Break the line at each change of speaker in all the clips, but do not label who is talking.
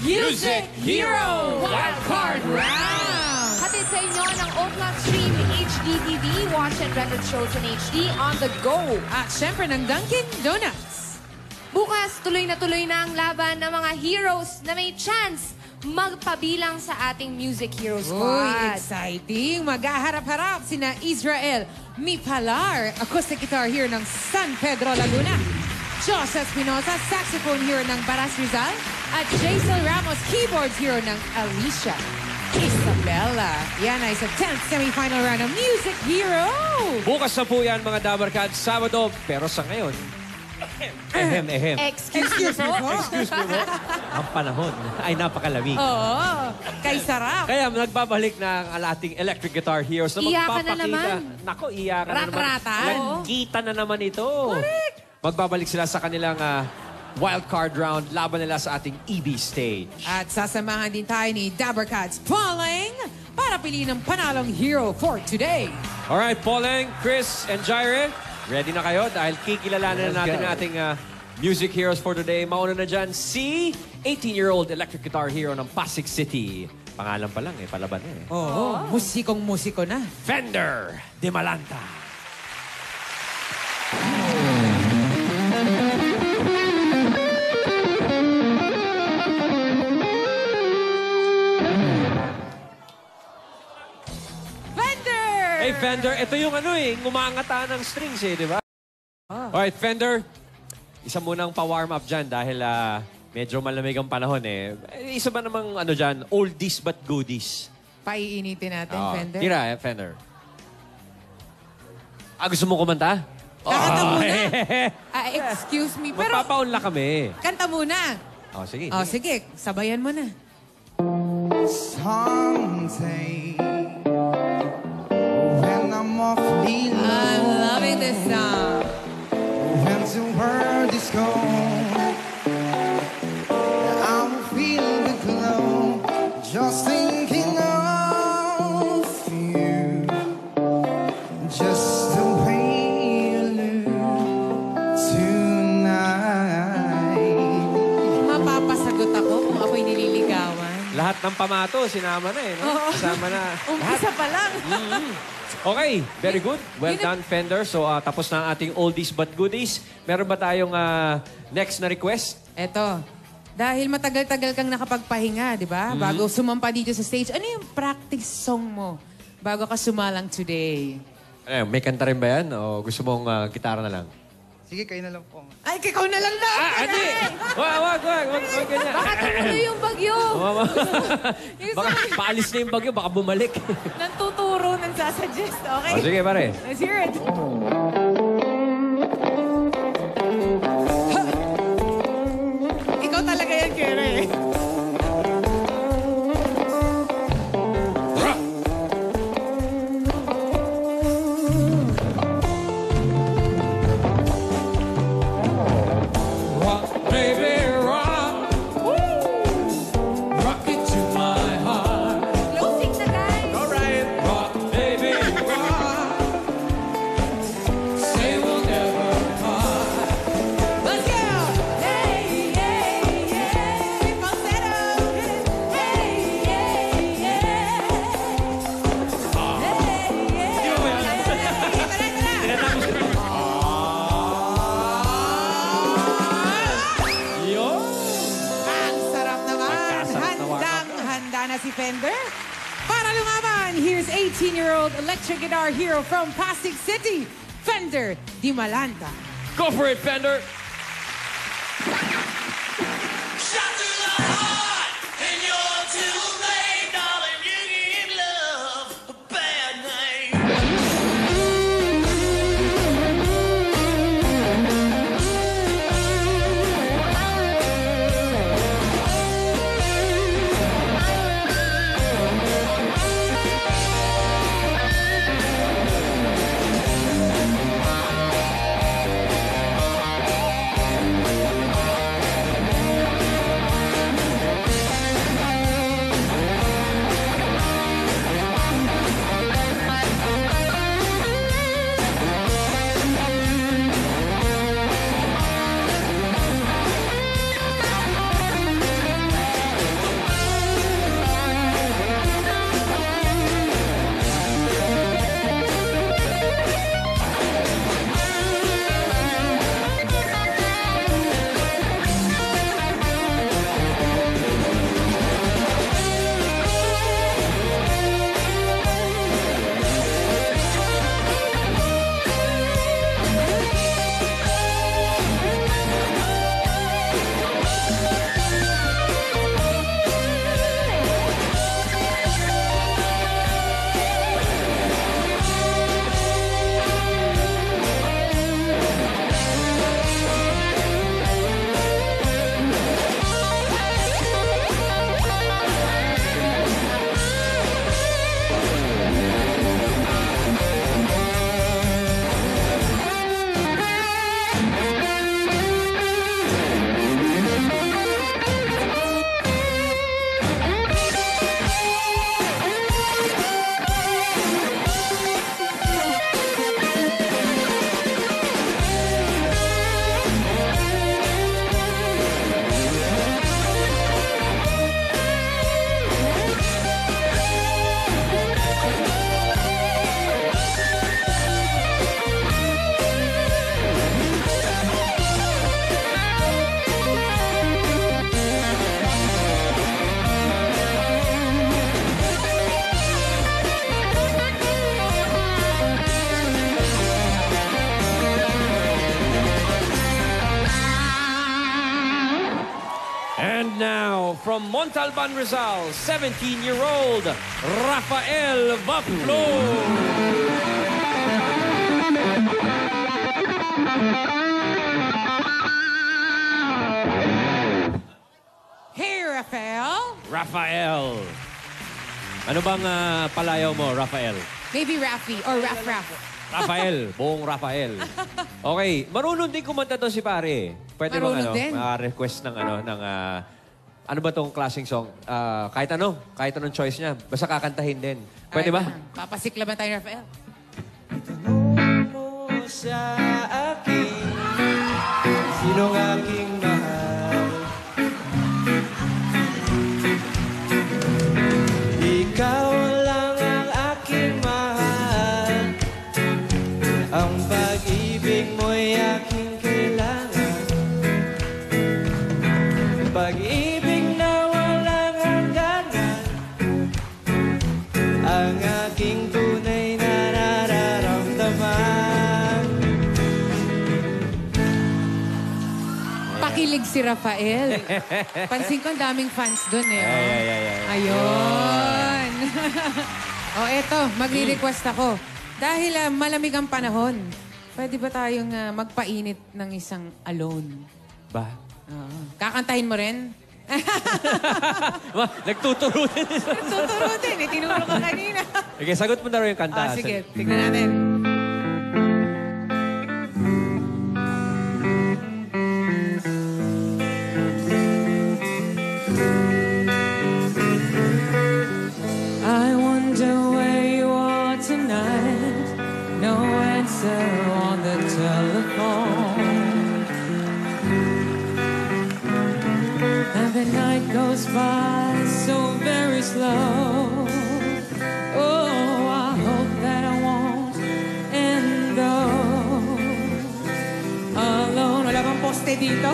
Music Hero Wildcard Round!
Hatid sa inyo ng Ookla Stream HD TV, watch and record shows in HD on the go.
At syempre ng Dunkin' Donuts.
Bukas, tuloy na ang laban ng mga heroes na may chance magpabilang sa ating Music Hero
Uy,
Squad.
exciting! Maghaharap-harap sina Israel Mipalar, acoustic guitar hero ng San Pedro, Laguna. Joseph Espinosa, saxophone hero ng Baras Rizal. At Jaisal Ramos, keyboard hero ng Alicia. Isabella. Yan ay sa 10th semifinal round ng Music Hero.
Bukas na po yan mga Dabarkad, Sabado. Pero sa ngayon, ehem.
Excuse me po.
Excuse me po. Ang panahon ay napakalamig.
Oo, kay sarap.
Kaya nagbabalik na ang ating electric guitar heroes na
Iyakan na
magpapakita.
naman.
Nako, iyakan na naman.
Rat-ratan.
Nagkita na naman ito. Magbabalik sila sa kanilang wildcard round laban nila sa ating EB stage.
At sasamahan din tayo ni Dabarkad's Pauling para piliin ang panalong hero for today.
Alright, Pauling, Chris, and Jaire, ready na kayo? Dahil kikilalanan na natin ang ating music heroes for today. Mauna na dyan si 18-year-old electric guitar hero ng Pasig City. Pangalan pa lang palaban na
Oo, musikong-musiko na.
Fender de Malanta. Hey, Fender, ito yung ngumangata ng strings di ba? Alright, Fender, isa munang pa-warm up dyan dahil medyo malamig ang panahon Isa ba namang dyan, oldies but goodies?
Paiinitin natin, Fender.
Tira, Fender. Gusto mo kumanta?
Kakanta muna. Excuse me, pero
Magpapaunla kami.
kanta muna.
Sige.
Sige, sabayan mo na.
Someday, when I'm awfully low,
I'm loving this song.
when the world is gone, I will feel the glow, just thinking of you, just the way you look tonight.
Mapapasagot ako kung ako'y nililigawan.
Lahat ng pamato, sinama na no? Kasama na.
Umpisa pa lang.
Okay, very good. Well done, Fender. So, tapos na ang ating oldies but goodies. Meron ba tayong next na request?
Eto, dahil matagal-tagal kang nakapagpahinga, di ba? Bago sumampa dito sa stage, ano yung practice song mo bago ka sumalang today?
May kanta rin ba yan? O gusto mong gitara na lang?
Sige, kayo na lang po.
Ay, ikaw na lang na!
Adi! Wag ganyan.
Baka tumulo yung bagyo.
Baka paalis na yung bagyo, baka bumalik.
Nantuturo, nansasuggest, okay?
Sige, pare.
Let's hear it. Ikaw talaga yan, Kere.
Closing na, guys.
Let's go! Hey, hey, hey, falsetto! Hey, hey, hey! Ang sarap naman!
Magkasarap na wakas.
Handang-handa na si Fender. Para lumaban, here's 18-year-old electric guitar hero from Pasig City, Fender Di Malanta.
Go for it, Fender!
Shot to the heart, and you're too late, darling. You give love a bad name.
from Montalban, Rizal, 17-year-old Rafael Vaplo.
Hey, Rafael.
Rafael. Ano bang palayaw mo, Rafael?
Maybe Rafi or Raf.
Rafael, buong Rafael. Okay, marunong din kumanta to si pare. Pwede bang
Marunong din.
request ng ano ba tong klaseng song? Kahit anong choice niya. Basta kakantahin din. Pwede ba?
Papasikla ba tayo, Rafael?
Tanong mo sa akin, sinong aking mahal? Ikaw lang ang aking mahal. Ang pag-ibig mo'y aking kailangan. Pag-ibig na walang hangganan. Ang aking tunay na nararamdaman.
Pakilig si Rafael. Pansin ko ang daming fans doon eh. Ayun. Eto, magre-request ako. Dahil malamig ang panahon, pwede ba tayong magpainit ng isang alone?
Ba?
Kakantahin mo rin?
Nagtuturo din.
Tuturo din eh. Tinuro ko kanina.
Okay, sagot mo na rin yung kanta.
Sige, tignan natin.
I wonder where you are tonight. No answer on the telephone. And the night goes by so very slow. Oh, I hope that I won't end up alone.
Wala bang poste dito?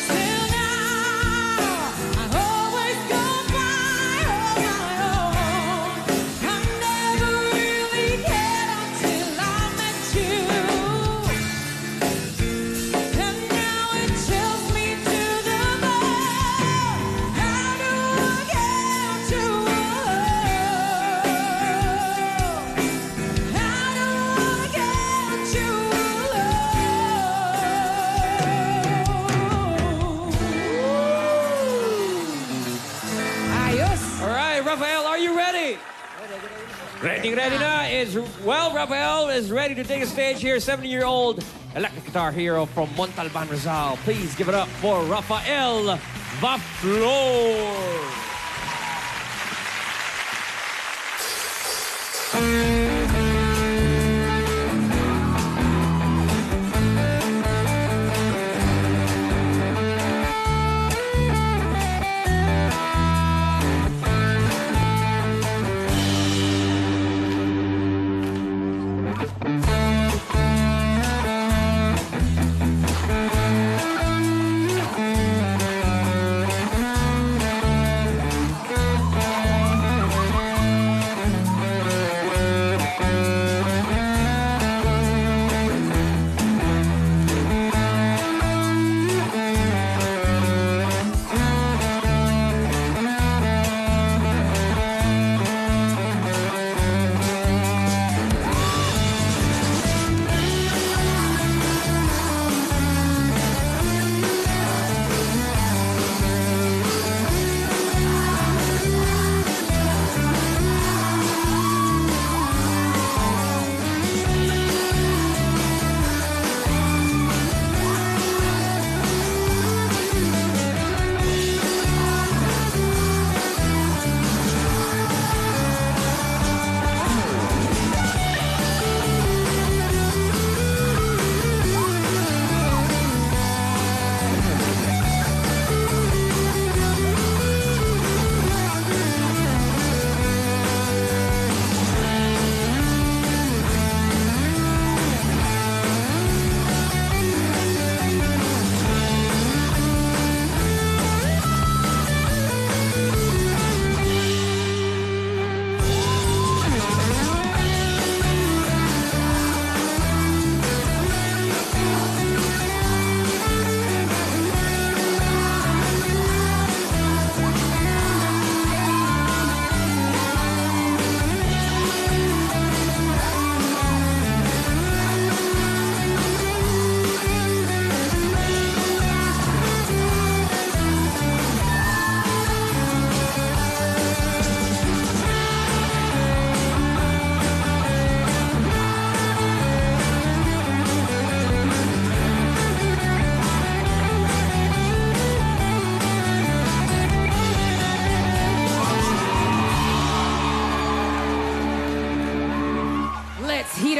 Till now, I always go by on my own. I never really cared until I met you. And now it chills me to the bone. How do I get to love? How do I get to
Ayos.
All right, Rafael, are you ready? Ready na. Rafael is ready to take a stage here. 70-year-old electric guitar hero from Montalban, Rizal. Please give it up for Rafael Vaplo.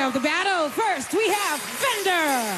of the battle. First, we have Fender.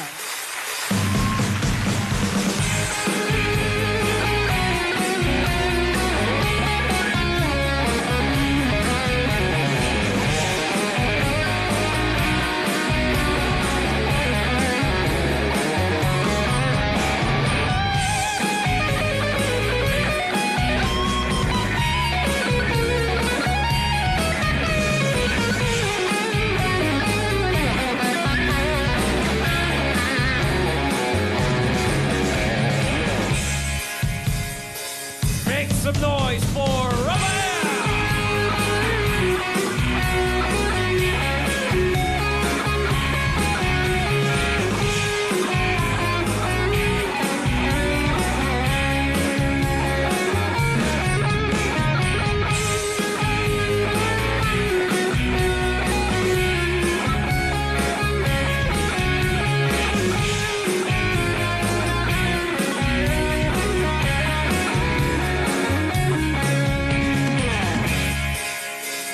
Make some noise for Rafael!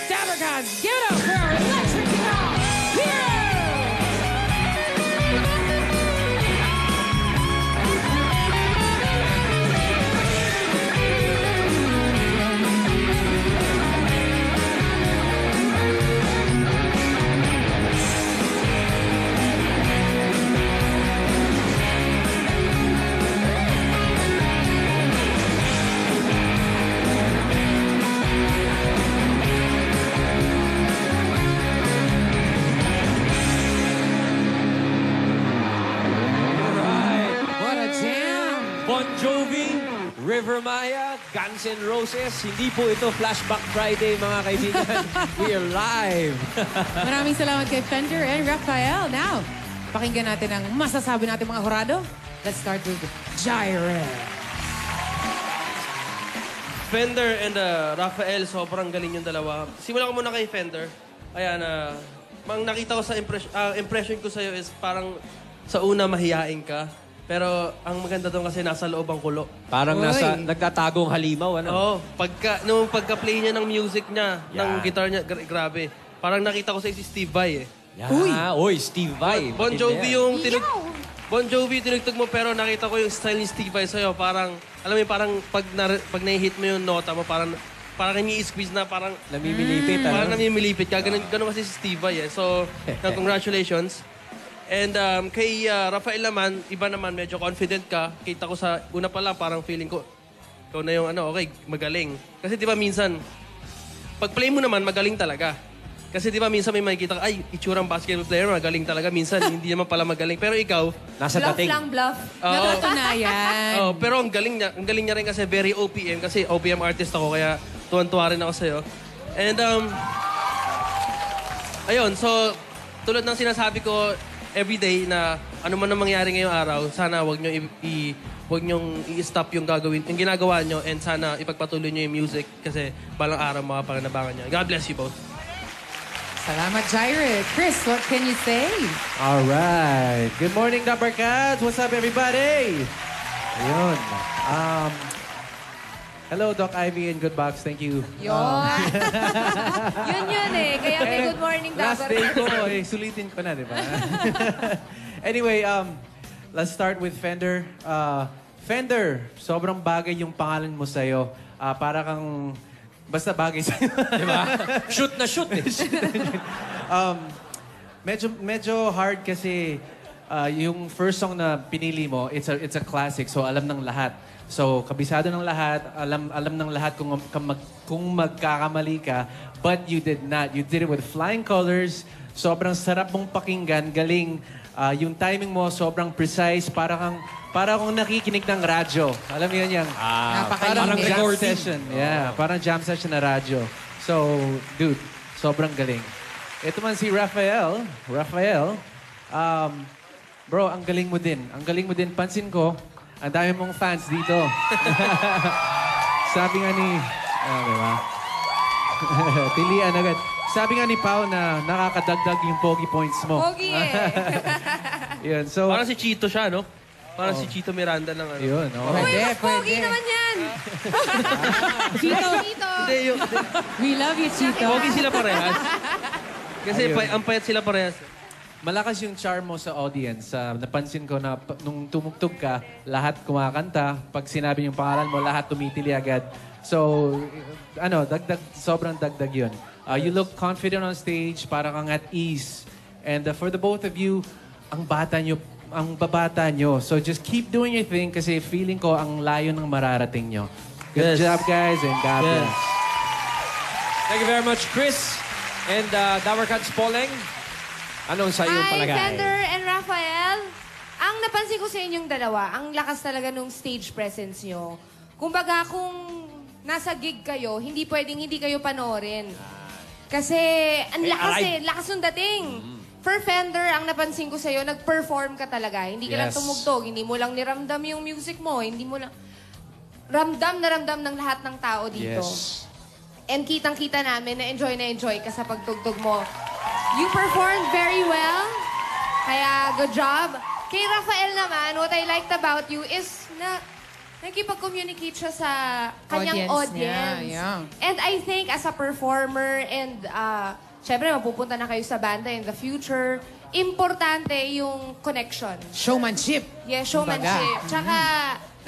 Dabarcans, give it up for our electric guitar hero!
Alright.
What a jam!
Bon Jovi, River Maya, Guns N' Roses. Hindi po ito Flashback Friday, mga kaibigan. We are live.
Maraming salamat kay Fender and Rafael. Now, pakinggan natin ang masasabi natin mga horado. Let's start with Jaire.
Fender and Rafael, sobrang galing yung dalawa. Simulan ko muna kay Fender. Ayan, mang nakita ko sa impression ko sa'yo is parang sa una mahihain ka. Pero ang maganda doon kasi nasa loob ang kulo.
Parang
Uy.
nagtatagong halimaw, ano?
Oo, nung pagka-play niya ng music niya, ng
Yan.
guitar niya, grabe. Parang nakita ko sa si Steve Vai eh.
Yeah. Uy, Steve Vai.
Bon
Matindi
Jovi
yan.
yung Bon Jovi tinugtog mo pero nakita ko yung style ni Steve Vai sa'yo. Parang, alam mo yun, parang pag na-hit mo yung nota mo, parang ini-squeeze na parang
Namimilipit, ano?
parang namimilipit ka. Ganun kasi si Steve Vai eh. So, congratulations. And kay Rafael naman, iba naman, medyo confident ka. Kita ko sa una pa lang, parang feeling ko, ikaw na yung okay, magaling. Kasi di ba minsan, pag play mo naman, magaling talaga. Kasi di ba minsan may makikita ka, ay, itsurang basketball player, magaling talaga. Minsan, hindi naman pala magaling. Pero ikaw,
Nasa
Bluff
dating.
lang, bluff.
Napatunayan.
pero ang galing niya rin kasi very OPM. Kasi OPM artist ako, kaya tuwan-tuwa rin ako sa'yo. And, ayun, so, tulad ng sinasabi ko, everyday na ano man ang mangyari ngayong araw, sana wag niyo i-stop yung ginagawa niyo and sana ipagpatuloy niyo yung music kasi balang araw makapanganabangan niyo. God bless you both.
Salamat, Jaire. Chris, what can you say?
All right. Good morning, Dabarcats. What's up, everybody? Ayun. Hello, Doc Ivy and Good Box. Thank you.
Yun. Yun eh. Kaya may good morning,
Last day
Dabar.
ko, sulitin ko na, di ba? Anyway, let's start with Fender. Fender, sobrang bagay yung pangalan mo sa'yo. Para kang... Basta bagay sa'yo.
Di ba? Shoot na shoot eh.
Medyo hard kasi yung first song na pinili mo, it's a classic, so alam ng lahat. So, kabisado ng lahat, alam ng lahat kung magkakamali ka, but you did not. You did it with flying colors. Sobrang sarap mong pakinggan, galing. Yung timing mo, sobrang precise. Para kang nakikinig ng radyo. Alam mo yun yung...
Napakalinis.
Parang jam
recording.
session. Yeah, parang jam session na radyo. So, dude, sobrang galing. Ito man si Rafael. Rafael, bro, ang galing mo din. Ang galing mo din. Pansin ko, ang dami mong fans dito. Sabi nga ni... diba? Tilian agad. Sabi nga ni Pao na nakakadagdag yung pogi points mo.
Pogi eh.
Yun, so...
Parang si Chito siya, no? Parang si Chito Miranda ng ano.
Yun, oh.
Uy,
Pwede,
mas pogi
pwede.
naman yan.
Chito,
Hindi,
we love you, Chito.
pogi sila parehas. Kasi ang payat sila parehas.
malakas yung charm mo sa audience. Napansin ko na nung tumugtog ka, lahat kumakanta. Pag sinabi yung pangalan mo, lahat tumitili agad. So, sobrang dagdag yun. You look confident on stage, para kang at ease. And for the both of you, ang babata nyo. So just keep doing your thing kasi feeling ko ang layo ng mararating nyo. Good job, guys, and God bless.
Thank you very much, Chris. And Dabarkads Poleng, anong sa iyong palagay?
Hi, Fender and Rafael. Ang napansin ko sa inyong dalawa, ang lakas talaga nung stage presence nyo. Kumbaga, kung nasa gig kayo, hindi pwedeng hindi kayo panoorin. Kasi, ang lakas ng dating. For Fender, ang napansin ko sa'yo, nag-perform ka talaga. Hindi ka lang tumugtog, hindi mo lang niramdam yung music mo, hindi mo lang... Ramdam na ramdam ng lahat ng tao dito.
Yes.
And kitang-kita namin na enjoy ka sa pagtugtog mo. You performed very well. Kaya, good job. Kay Rafael naman, what I liked about you is na nakikipag-communicate siya sa kanyang audience.
Yeah.
And I think as a performer and syempre mapupunta na kayo sa banda in the future, importante yung connection.
Showmanship.
Yeah, showmanship. Tsaka,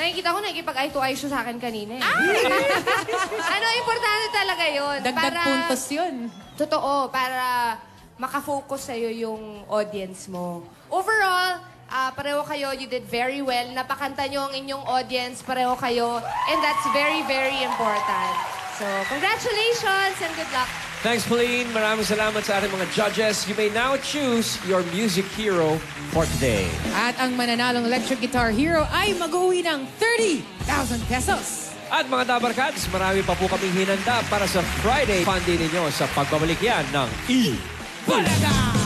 nakikita ko nakikipag-eye to eye siya sa akin kanina. Importante talaga yun.
Dagdag puntos yun.
Totoo, para makafocus sa'yo yung audience mo. Overall, pareho kayo, you did very well. Napakanta nyo ang inyong audience, pareho kayo. And that's very, very important. So, congratulations and good luck.
Thanks, Pauline. Maraming salamat sa ating mga judges. You may now choose your music hero for today.
At ang mananalong electric guitar hero ay mag-uwi ng 30,000 pesos.
At mga Dabarkads, marami pa po kaming hinanda para sa Friday fun day ninyo sa pagbabalik yan ng
Bulaga!